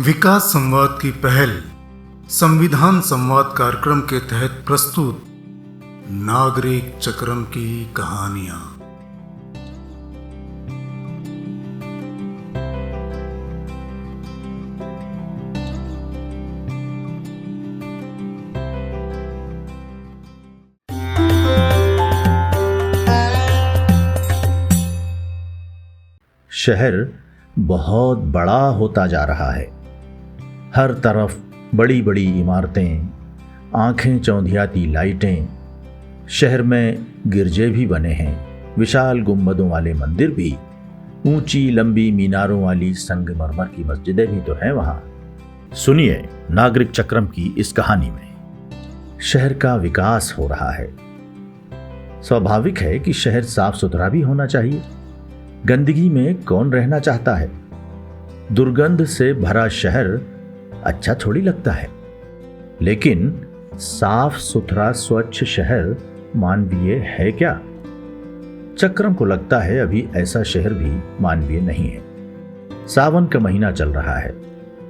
विकास संवाद की पहल संविधान संवाद कार्यक्रम के तहत प्रस्तुत नागरिक चक्रम की कहानियां। शहर बहुत बड़ा होता जा रहा है। हर तरफ बड़ी बड़ी इमारतें, आंखें चौंधियाती लाइटें। शहर में गिरजे भी बने हैं, विशाल गुंबदों वाले मंदिर भी, ऊंची लंबी मीनारों वाली संगमरमर की मस्जिदें भी तो हैं वहां। सुनिए नागरिक चक्रम की इस कहानी में। शहर का विकास हो रहा है। स्वाभाविक है कि शहर साफ सुथरा भी होना चाहिए। गंदगी में कौन रहना चाहता है? दुर्गंध से भरा शहर अच्छा थोड़ी लगता है। लेकिन साफ सुथरा स्वच्छ शहर मानवीय है क्या? चक्रम को लगता है अभी ऐसा शहर भी मानवीय नहीं है। सावन का महीना चल रहा है।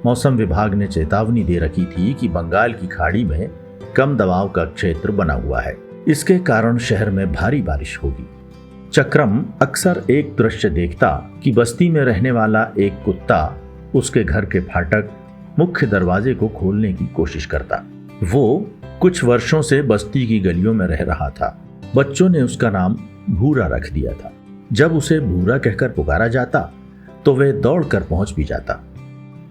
मौसम विभाग ने चेतावनी दे रखी थी कि बंगाल की खाड़ी में कम दबाव का क्षेत्र बना हुआ है। इसके कारण शहर में भारी बारिश होगी। चक्रम अक्सर एक दृश्य देखता कि बस्ती में रहने वाला एक कुत्ता उसके घर के फाटक मुख्य दरवाजे को खोलने की कोशिश करता। वो कुछ वर्षों से बस्ती की गलियों में रह रहा था। बच्चों ने उसका नाम भूरा रख दिया था। जब उसे भूरा कहकर पुकारा जाता तो वह दौड़कर पहुंच भी जाता।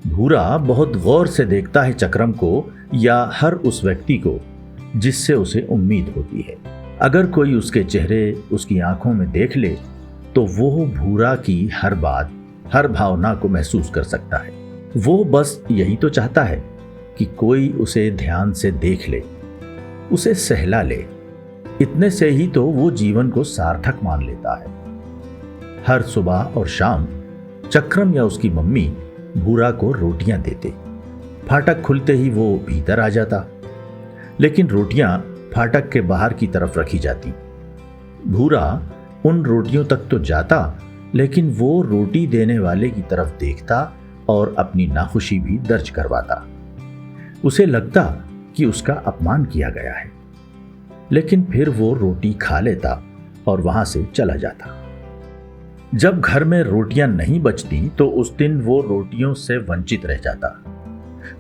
भूरा बहुत गौर से देखता है चक्रम को या हर उस व्यक्ति को जिससे उसे उम्मीद होती है। अगर कोई उसके चेहरे, उसकी आंखों में देख ले तो वो भूरा की हर बात, हर भावना को महसूस कर सकता है। वो बस यही तो चाहता है कि कोई उसे ध्यान से देख ले, उसे सहला ले। इतने से ही तो वो जीवन को सार्थक मान लेता है। हर सुबह और शाम चक्रम या उसकी मम्मी भूरा को रोटियां देते। फाटक खुलते ही वो भीतर आ जाता, लेकिन रोटियां फाटक के बाहर की तरफ रखी जाती। भूरा उन रोटियों तक तो जाता, लेकिन वो रोटी देने वाले की तरफ देखता और अपनी नाखुशी भी दर्ज करवाता। उसे लगता कि उसका अपमान किया गया है, लेकिन फिर वो रोटी खा लेता और वहां से चला जाता। जब घर में रोटियां नहीं बचती तो उस दिन वो रोटियों से वंचित रह जाता।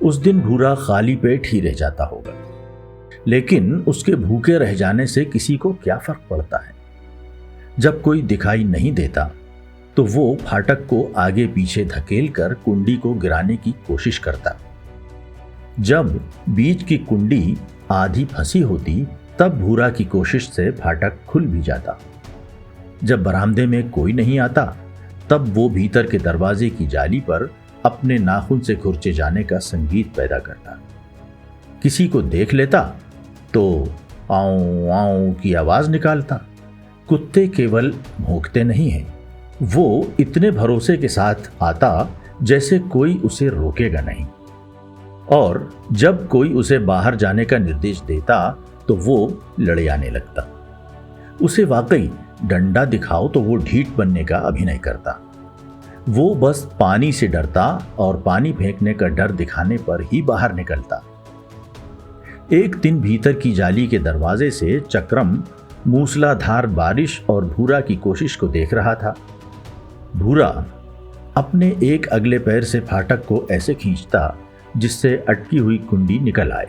उस दिन भूरा खाली पेट ही रह जाता होगा, लेकिन उसके भूखे रह जाने से किसी को क्या फर्क पड़ता है? जब कोई दिखाई नहीं देता तो वो फाटक को आगे पीछे धकेल कर कुंडी को गिराने की कोशिश करता। जब बीच की कुंडी आधी फंसी होती तब भूरा की कोशिश से फाटक खुल भी जाता। जब बरामदे में कोई नहीं आता तब वो भीतर के दरवाजे की जाली पर अपने नाखून से खुरचे जाने का संगीत पैदा करता। किसी को देख लेता तो आऊं आऊं की आवाज निकालता। कुत्ते केवल भौंकते नहीं हैं, वो इतने भरोसे के साथ आता जैसे कोई उसे रोकेगा नहीं। और जब कोई उसे बाहर जाने का निर्देश देता तो वो लड़े आने लगता। उसे वाकई डंडा दिखाओ तो वो ढीठ बनने का अभिनय करता। वो बस पानी से डरता और पानी फेंकने का डर दिखाने पर ही बाहर निकलता। एक दिन भीतर की जाली के दरवाजे से चक्रम मूसलाधार बारिश और भूरा की कोशिश को देख रहा था। भूरा अपने एक अगले पैर से फाटक को ऐसे खींचता जिससे अटकी हुई कुंडी निकल आए।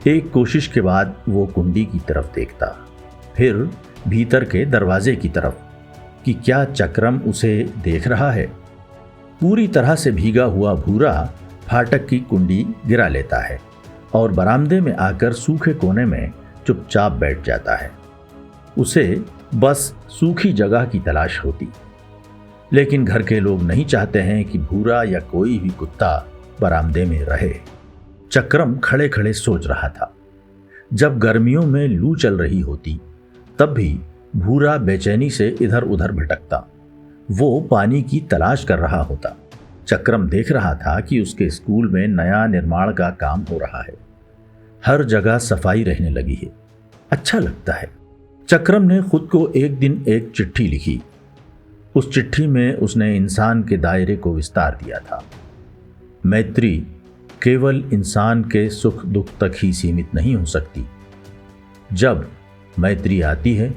एक कोशिश के बाद वो कुंडी की तरफ देखता, फिर भीतर के दरवाजे की तरफ कि क्या चक्रम उसे देख रहा है। पूरी तरह से भीगा हुआ भूरा फाटक की कुंडी गिरा लेता है और बरामदे में आकर सूखे कोने में चुपचाप बैठ जाता है। उसे बस सूखी जगह की तलाश होती। लेकिन घर के लोग नहीं चाहते हैं कि भूरा या कोई भी कुत्ता बरामदे में रहे। चक्रम खड़े खड़े सोच रहा था। जब गर्मियों में लू चल रही होती तब भी भूरा बेचैनी से इधर उधर भटकता। वो पानी की तलाश कर रहा होता। चक्रम देख रहा था कि उसके स्कूल में नया निर्माण का काम हो रहा है। हर जगह सफाई रहने लगी है। अच्छा लगता है। चक्रम ने खुद को एक दिन एक चिट्ठी लिखी। उस चिट्ठी में उसने इंसान के दायरे को विस्तार दिया था। मैत्री केवल इंसान के सुख दुख तक ही सीमित नहीं हो सकती। जब मैत्री आती है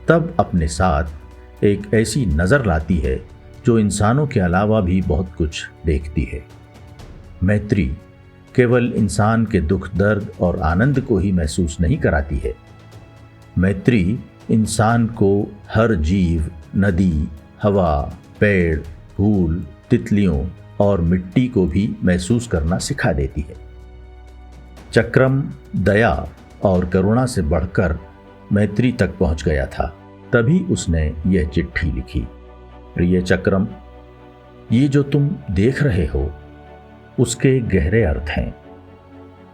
तब अपने साथ एक ऐसी नज़र लाती है जो इंसानों के अलावा भी बहुत कुछ देखती है। मैत्री केवल इंसान के दुख दर्द और आनंद को ही महसूस नहीं कराती है। मैत्री इंसान को हर जीव, नदी, हवा, पेड़, फूल, तितलियों और मिट्टी को भी महसूस करना सिखा देती है। चक्रम दया और करुणा से बढ़कर मैत्री तक पहुंच गया था। तभी उसने यह चिट्ठी लिखी। प्रिय चक्रम, ये जो तुम देख रहे हो उसके गहरे अर्थ हैं।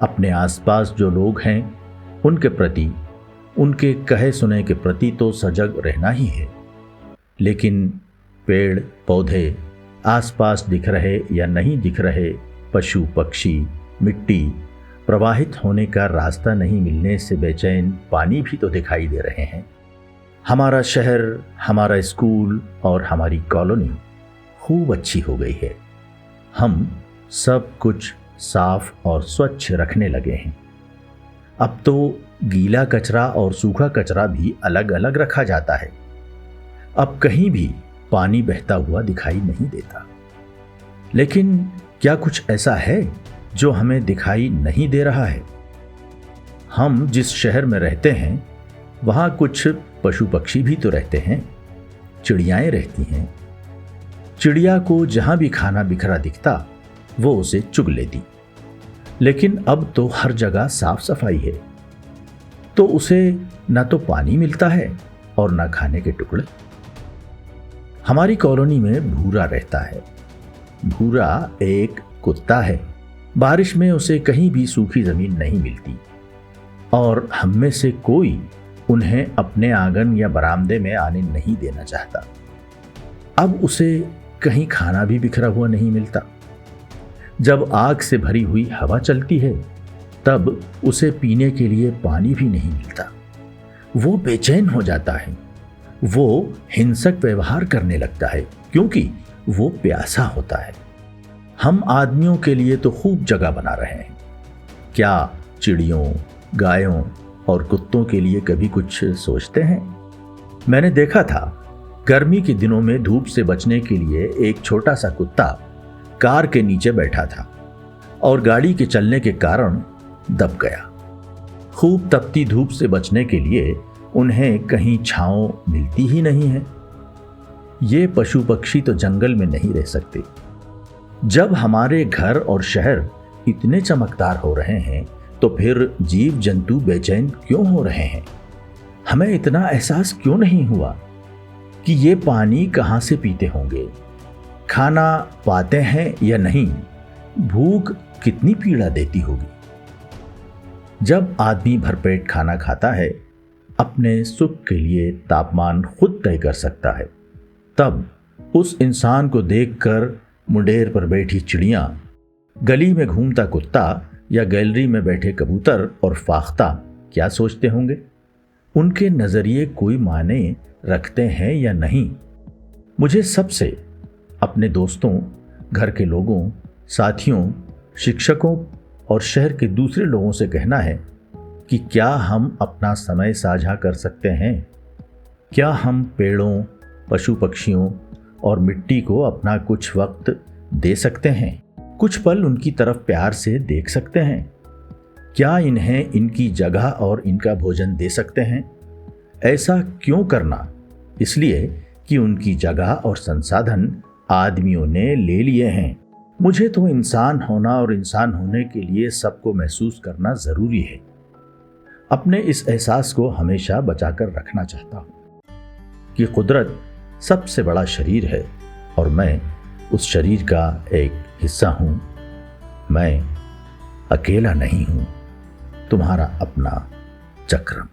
अपने आसपास जो लोग हैं उनके प्रति, उनके कहे सुने के प्रति तो सजग रहना ही है, लेकिन पेड़ पौधे, आसपास दिख रहे या नहीं दिख रहे पशु पक्षी, मिट्टी, प्रवाहित होने का रास्ता नहीं मिलने से बेचैन पानी भी तो दिखाई दे रहे हैं। हमारा शहर, हमारा स्कूल और हमारी कॉलोनी खूब अच्छी हो गई है। हम सब कुछ साफ और स्वच्छ रखने लगे हैं। अब तो गीला कचरा और सूखा कचरा भी अलग अलग रखा जाता है। अब कहीं भी पानी बहता हुआ दिखाई नहीं देता। लेकिन क्या कुछ ऐसा है जो हमें दिखाई नहीं दे रहा है? हम जिस शहर में रहते हैं वहाँ कुछ पशु पक्षी भी तो रहते हैं, चिड़ियाएँ रहती हैं। चिड़िया को जहाँ भी खाना बिखरा दिखता वो उसे चुग लेती। लेकिन अब तो हर जगह साफ सफाई है, तो उसे ना तो पानी मिलता है और ना खाने के टुकड़े। हमारी कॉलोनी में भूरा रहता है। भूरा एक कुत्ता है। बारिश में उसे कहीं भी सूखी जमीन नहीं मिलती और हम में से कोई उन्हें अपने आंगन या बरामदे में आने नहीं देना चाहता। अब उसे कहीं खाना भी बिखरा हुआ नहीं मिलता। जब आग से भरी हुई हवा चलती है तब उसे पीने के लिए पानी भी नहीं मिलता। वो बेचैन हो जाता है। वो हिंसक व्यवहार करने लगता है क्योंकि वो प्यासा होता है। हम आदमियों के लिए तो खूब जगह बना रहे हैं। क्या चिड़ियों, गायों और कुत्तों के लिए कभी कुछ सोचते हैं? मैंने देखा था, गर्मी के दिनों में धूप से बचने के लिए एक छोटा सा कुत्ता कार के नीचे बैठा था और गाड़ी के चलने के कारण दब गया। खूब तपती धूप से बचने के लिए उन्हें कहीं छांव मिलती ही नहीं है। ये पशु पक्षी तो जंगल में नहीं रह सकते। जब हमारे घर और शहर इतने चमकदार हो रहे हैं तो फिर जीव जंतु बेचैन क्यों हो रहे हैं? हमें इतना एहसास क्यों नहीं हुआ कि ये पानी कहाँ से पीते होंगे, खाना पाते हैं या नहीं, भूख कितनी पीड़ा देती होगी। जब आदमी भरपेट खाना खाता है, अपने सुख के लिए तापमान खुद तय कर सकता है, तब उस इंसान को देखकर मुंडेर पर बैठी चिड़ियाँ, गली में घूमता कुत्ता या गैलरी में बैठे कबूतर और फाख्ता क्या सोचते होंगे? उनके नज़रिए कोई मायने रखते हैं या नहीं? मुझे सबसे, अपने दोस्तों, घर के लोगों, साथियों, शिक्षकों और शहर के दूसरे लोगों से कहना है कि क्या हम अपना समय साझा कर सकते हैं? क्या हम पेड़ों, पशु पक्षियों और मिट्टी को अपना कुछ वक्त दे सकते हैं? कुछ पल उनकी तरफ प्यार से देख सकते हैं? क्या इन्हें इनकी जगह और इनका भोजन दे सकते हैं? ऐसा क्यों करना? इसलिए कि उनकी जगह और संसाधन आदमियों ने ले लिए हैं। मुझे तो इंसान होना और इंसान होने के लिए सबको महसूस करना ज़रूरी है। अपने इस एहसास को हमेशा बचाकर रखना चाहता हूँ कि कुदरत सबसे बड़ा शरीर है और मैं उस शरीर का एक हिस्सा हूँ। मैं अकेला नहीं हूँ। तुम्हारा अपना चक्रम।